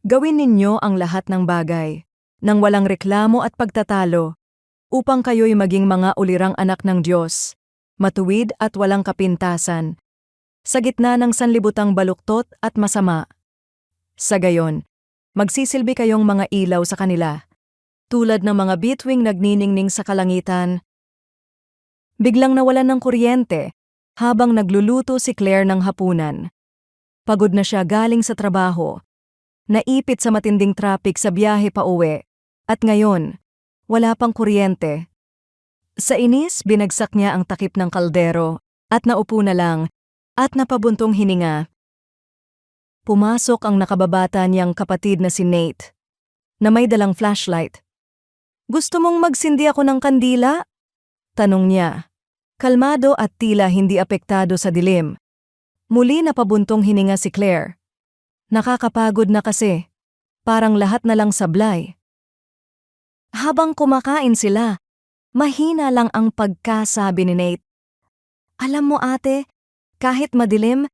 Gawin ninyo ang lahat ng bagay, nang walang reklamo at pagtatalo, upang kayo'y maging mga ulirang anak ng Diyos, matuwid at walang kapintasan, sa gitna ng sanlibutang baluktot at masama. Sa gayon, magsisilbi kayong mga ilaw sa kanila, tulad ng mga bituing nagniningning sa kalangitan. Biglang nawalan ng kuryente habang nagluluto si Claire ng hapunan. Pagod na siya galing sa trabaho, naipit sa matinding traffic sa biyahe pauwi, at ngayon, wala pang kuryente. Sa inis, binagsak niya ang takip ng kaldero at naupo na lang at napabuntong hininga. Pumasok ang nakababata niyang kapatid na si Nate, na may dalang flashlight. "Gusto mong magsindi ako ng kandila?" tanong niya. Kalmado at tila hindi apektado sa dilim. Muli napabuntong hininga si Claire. Nakakapagod na kasi. Parang lahat na lang sablay. Habang kumakain sila, mahina lang ang pagkasabi ni Nate. "Alam mo ate, kahit madilim,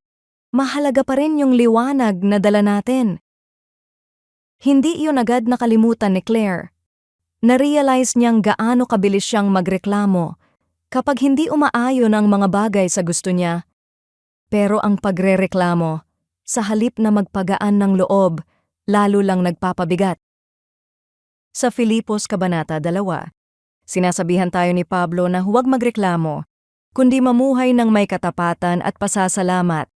mahalaga pa rin yung liwanag na dala natin." Hindi iyon agad nakalimutan ni Claire. Na-realize niyang gaano kabilis siyang magreklamo kapag hindi umaayon ang mga bagay sa gusto niya. Pero ang pagrereklamo, sa halip na magpagaan ng loob, lalo lang nagpapabigat. Sa Filipos Kabanata 2, sinasabihan tayo ni Pablo na huwag magreklamo, kundi mamuhay ng may katapatan at pasasalamat.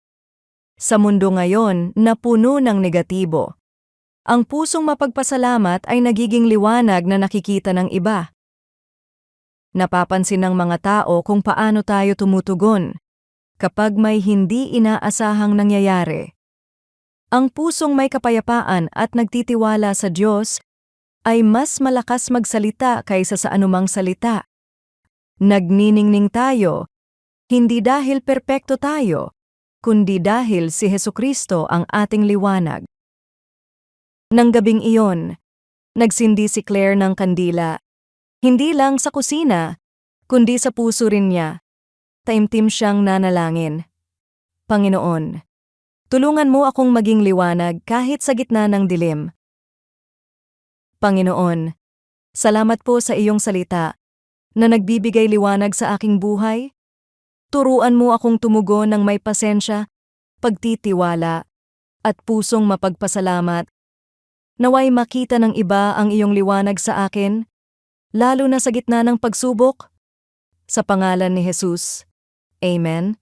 Sa mundo ngayon na puno ng negatibo, ang pusong mapagpasalamat ay nagiging liwanag na nakikita ng iba. Napapansin ng mga tao kung paano tayo tumutugon kapag may hindi inaasahang nangyayari. Ang pusong may kapayapaan at nagtitiwala sa Diyos ay mas malakas magsalita kaysa sa anumang salita. Nagniningning tayo, hindi dahil perpekto tayo, kundi dahil si Hesukristo ang ating liwanag. Nang gabing iyon, nagsindi si Claire ng kandila, hindi lang sa kusina, kundi sa puso rin niya. Taimtim siyang nanalangin. "Panginoon, tulungan mo akong maging liwanag kahit sa gitna ng dilim. Panginoon, salamat po sa iyong salita na nagbibigay liwanag sa aking buhay. Turuan mo akong tumugon ng may pasensya, pagtitiwala, at pusong mapagpasalamat. Naway makita ng iba ang iyong liwanag sa akin, lalo na sa gitna ng pagsubok. Sa pangalan ni Jesus. Amen."